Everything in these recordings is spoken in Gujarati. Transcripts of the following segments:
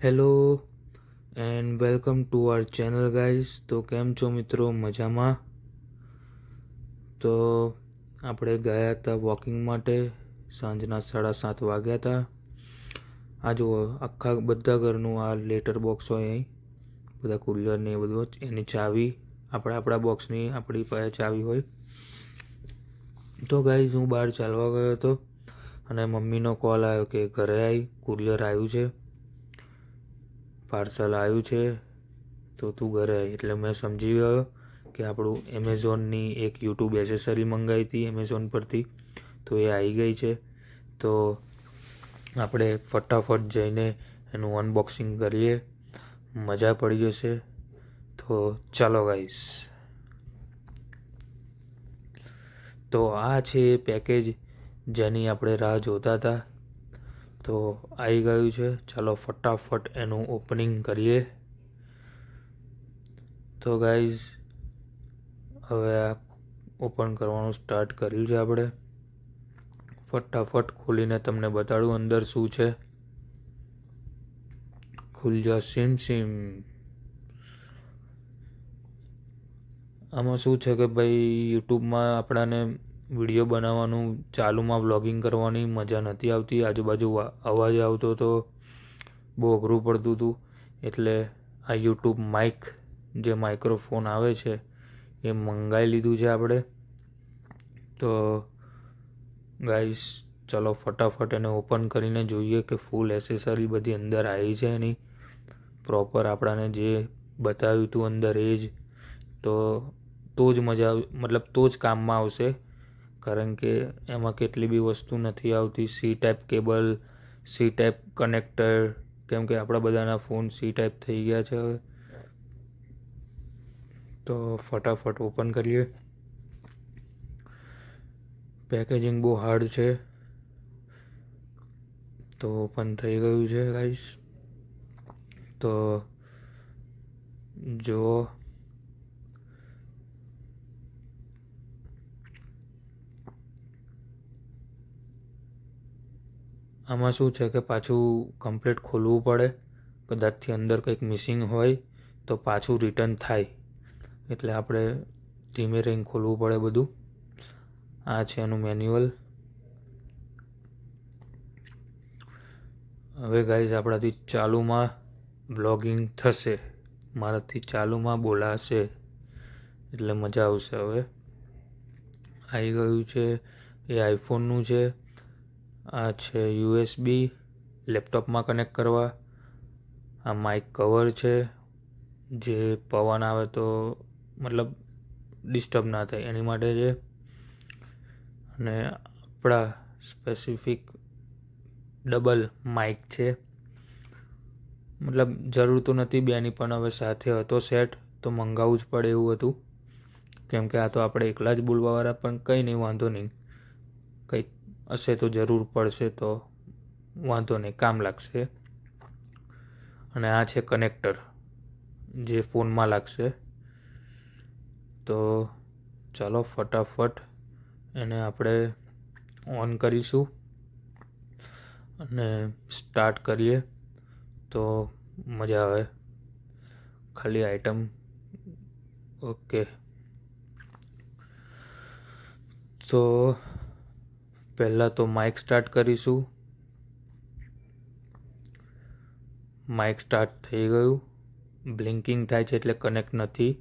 Hello and welcome to R channel guys. તો કેમ છો મિત્રો? મજામાં? તો આપણે ગયા હતા વોકિંગ માટે. સાંજના 7:30 વાગ્યા હતા. આ જુઓ, આખા બધા ઘરનું આ લેટર બોક્સ હોય અહીં, બધા કુલરની એ બધું, એની ચાવી આપણા બોક્સની આપણી પાસે ચાવી હોય. તો ગાઈઝ હું બહાર ચાલવા ગયો હતો અને મમ્મીનો કોલ આવ્યો કે ઘરે આવી, કુરિયર આવ્યું છે, પાર્સલ આવ્યું છે, તો તું ઘરે આવી. એટલે મેં સમજી ગયો કે આપણું એમેઝોનની એક યુટ્યુબ એસેસરી મંગાવી હતી એમેઝોન પરથી, તો એ આવી ગઈ છે. તો આપણે ફટાફટ જઈને એનું અનબોક્સિંગ કરીએ, મજા પડી જશે. તો ચાલો ગાઈસ. તો આ છે એ પેકેજ જેની આપણે રાહ જોતા હતા. તો આવી ગયું છે. ચાલો ફટાફટ એનું ઓપનિંગ કરીએ. તો ગાઈઝ હવે આ ઓપન કરવાનું સ્ટાર્ટ કર્યું છે આપણે. ફટાફટ ખોલીને તમને બતાડું અંદર શું છે. ખુલ જા સીમ સીમ. આમાં શું છે કે ભાઈ, યુટ્યુબમાં આપણાને વિડીયો બનાવવાનું, ચાલુમાં વ્લોગિંગ કરવાની મજા નથી આવતી. આજુબાજુ અવાજ આવતો તો બહુ અઘરું પડતું હતું. એટલે આ યુટ્યુબ માઇક, જે માઇક્રોફોન આવે છે, એ મંગાવી લીધું છે આપણે. તો ગાઈસ ચલો ફટાફટ એને ઓપન કરીને જોઈએ કે ફૂલ એસેસરી બધી અંદર આવી છે એની પ્રોપર, આપણાને જે બતાવ્યું હતું અંદર એ જ. તો જ મજા મતલબ તો જ કામમાં આવશે. કારણ કે એમાં કેટલી બી વસ્તુ નથી આવતી. C type cable, C type connector, કેમ કે આપણા બધાના ફોન સી ટાઈપ થઈ ગયા છે હવે. તો ફટાફટ ઓપન કરીએ. પેકેજિંગ બહુ હાર્ડ છે. તો ઓપન થઈ ગયું છે ગાઈસ. તો જો આમાં શું છે કે પાછું કમ્પ્લીટ ખોલવું પડે. કદાચથી અંદર કંઈક મિસિંગ હોય તો પાછું રિટર્ન થાય. એટલે આપણે ધીમે રહીને ખોલવું પડે બધું. આ છે એનું મેન્યુઅલ. હવે ગાઈઝ આપણાથી ચાલુમાં બ્લોગિંગ થશે, મારાથી ચાલુમાં બોલાશે, એટલે મજા આવશે. હવે આવી ગયું છે. એ આઈફોનનું છે. આ છે યુએસબી લેપટોપમાં કનેક્ટ કરવા. આ માઇક કવર છે, જે પવન આવે તો મતલબ ડિસ્ટર્બ ના થાય એની માટે છે. અને આપણા સ્પેસિફિક ડબલ માઇક છે. મતલબ જરૂર તો નથી બેની, પણ હવે સાથે હતો સેટ તો મંગાવવું જ પડે એવું હતું. કેમ કે આ તો આપણે એકલા જ બોલવાવાળા, પણ કંઈ નહીં, વાંધો નહીં. કંઈક હશે તો જરૂર પડશે તો વાંધો નહીં, કામ લાગશે. અને આ છે કનેક્ટર, જે ફોનમાં લાગશે. તો ચાલો ફટાફટ એને આપણે ઓન કરીશું અને સ્ટાર્ટ કરીએ તો મજા આવે. ખાલી આઈટમ ઓકે. તો પહેલાં તો માઇક સ્ટાર્ટ કરીશું. માઇક સ્ટાર્ટ થઈ ગયું. બ્લિંકિંગ થાય છે એટલે કનેક્ટ નથી.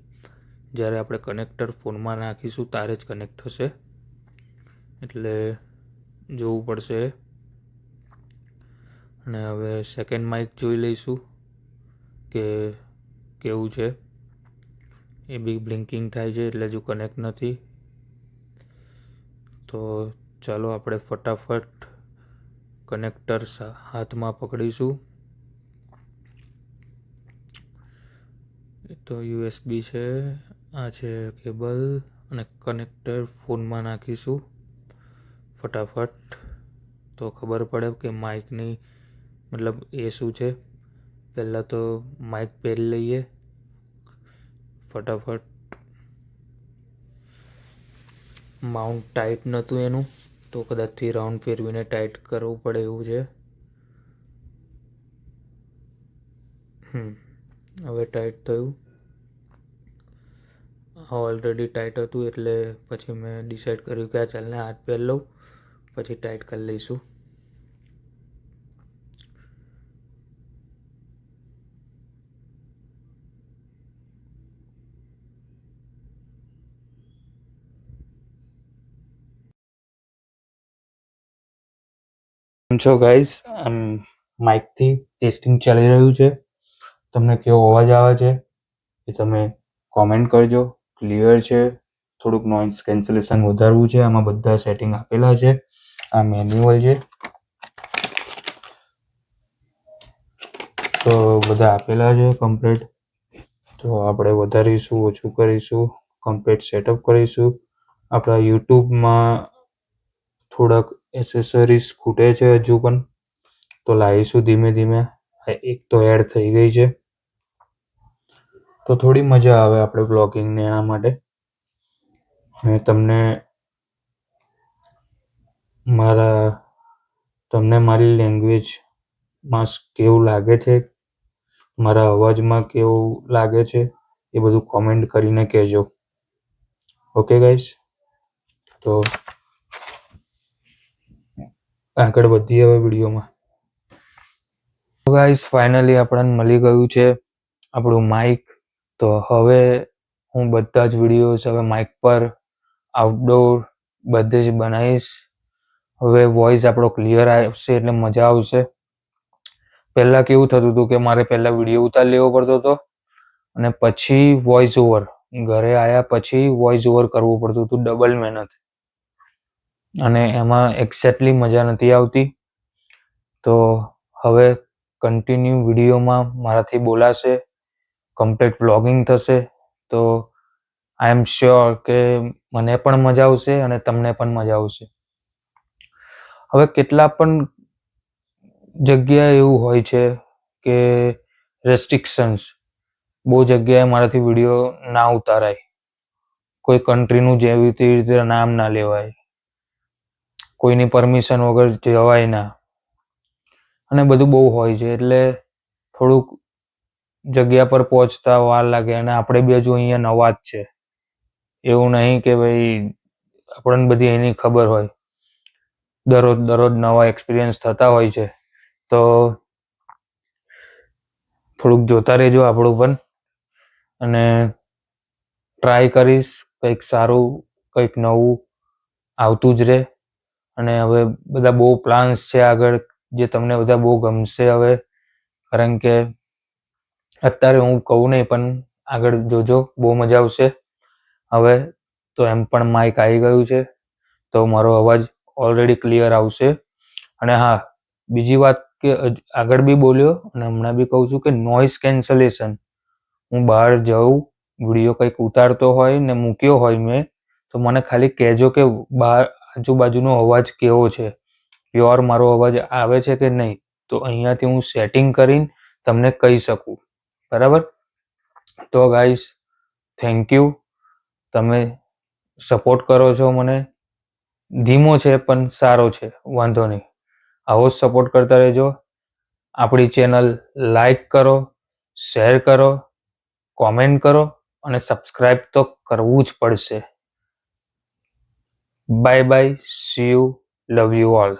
જ્યારે આપણે કનેક્ટર ફોનમાં નાખીશું ત્યારે જ કનેક્ટ થશે, એટલે જોવું પડશે. અને હવે સેકન્ડ માઇક જોઈ લઈશું કે કેવું છે. એ બી બ્લિંકિંગ થાય છે એટલે હજુ કનેક્ટ નથી. તો ચાલો આપણે ફટાફટ કનેક્ટર હાથમાં પકડીશું. તો યુએસબી છે, આ છે કેબલ, અને કનેક્ટર ફોનમાં નાખીશું ફટાફટ. તો ખબર પડે કે માઇકની મતલબ એ શું છે. પહેલાં તો માઇક પહેરી લઈએ ફટાફટ. માઉન્ટ ટાઈટ નહોતું એનું, તો કદાચથી રાઉન્ડ ફેરવીને ટાઈટ કરવું પડે એવું છે. હવે ટાઈટ થયું. ઓલરેડી ટાઈટ હતું એટલે પછી મેં ડિસાઈડ કર્યું કે આ ચાલને હાથ પહેર લઉં, પછી ટાઈટ કરી લઈશું. છો ગાઈસ, આમ માઇકથી ટેસ્ટિંગ ચાલી રહ્યું છે. તમને કેવો અવાજ આવે છે એ તમે કોમેન્ટ કરજો. ક્લિયર છે, થોડુંક નોઇઝ કેન્સલેશન વધારવું છે, આમાં બધા સેટિંગ આપેલા છે. આ મેન્યુઅલ છે, તો બધા આપેલા છે કમ્પ્લીટ. તો આપણે વધારીશું, ઓછું કરીશું, કમ્પ્લીટ સેટઅપ કરીશું. આપણા યુટ્યુબમાં થોડાક એસેસરીઝ ખૂટે છે હજુ પણ, તો લાવીશું ધીમે ધીમે. એક તો એડ થઈ ગઈ છે, તો થોડી મજા આવે આપણે વ્લોગિંગને એના માટે. અને તમને મારી લેંગ્વેજમાં કેવું લાગે છે, મારા અવાજમાં કેવું લાગે છે, એ બધું કોમેન્ટ કરીને કહેજો. ઓકે ગાઈસ, તો આગળ વધીએ હવે વિડીયોમાં. તો ગાઈસ, ફાઇનલી આપણને મળી ગયું છે આપણું માઇક. તો હવે હું બધા જ વિડીયોઝ હવે માઇક પર આઉટડોર બધે જ બનાવીશ. હવે વોઇસ આપણો ક્લિયર આવશે એટલે મજા આવશે. પહેલાં કેવું થતું હતું કે મારે પહેલાં વિડીયો ઉતારી લેવો પડતો હતો અને પછી વોઇસ ઓવર, ઘરે આવ્યા પછી વોઇસ ઓવર કરવું પડતું હતું, ડબલ મહેનત, અને એમાં એક્ઝેક્ટલી મજા નથી આવતી. તો હવે કન્ટિન્યુ વિડીયોમાં મારાથી બોલાશે, કમ્પ્લીટ વ્લોગિંગ થશે. તો આઈ એમ શ્યોર કે મને પણ મજા આવશે અને તમને પણ મજા આવશે. હવે કેટલા પણ જગ્યાએ એવું હોય છે કે રેસ્ટ્રિક્શન્સ, બહુ જગ્યાએ મારાથી વિડીયો ના ઉતારાય, કોઈ કન્ટ્રીનું જેવી રીતે નામ ના લેવાય, કોઈની પરમિશન વગર જવાય ના, અને બધું બહુ હોય છે. એટલે થોડુંક જગ્યા પર પહોંચતા વાર લાગે. અને આપણે બી હજુ અહીંયા નવા જ છે, એવું નહીં કે ભાઈ આપણને બધી એની ખબર હોય. દરરોજ નવા એક્સપિરિયન્સ થતા હોય છે. તો થોડુંક જોતા રહેજો આપણું પણ, અને ટ્રાય કરીશ કંઈક સારું, કંઈક નવું આવતું જ રહે. અને હવે બધા બહુ પ્લાન્સ છે આગળ, જે તમને બધા બહુ ગમશે હવે. કારણ કે અત્યારે હું કહું નહીં, પણ આગળ જોજો, બહુ મજા આવશે. હવે તો એમ પણ માઇક આવી ગયું છે, તો મારો અવાજ ઓલરેડી ક્લિયર આવશે. અને હા, બીજી વાત કે આગળ બી બોલ્યો અને હમણાં બી કહું છું કે નોઇઝ કેન્સલેશન, હું બહાર જાઉં, વિડીયો કંઈક ઉતારતો હોય ને મૂક્યો હોય મેં, તો મને ખાલી કહેજો કે બહાર આજુબાજુનો અવાજ કેવો છે, પ્યોર મારો અવાજ આવે છે કે નહીં. તો અહીંયાથી હું સેટિંગ કરીને તમને કહી શકું. બરાબર? તો ગાઈસ, થેન્ક યુ. તમે સપોર્ટ કરો છો મને. ધીમો છે પણ સારો છે, વાંધો નહીં. આવો જ સપોર્ટ કરતા રહેજો. આપણી ચેનલ લાઈક કરો, શેર કરો, કોમેન્ટ કરો, અને સબસ્ક્રાઈબ તો કરવું જ પડશે. Bye bye, C you, love you all.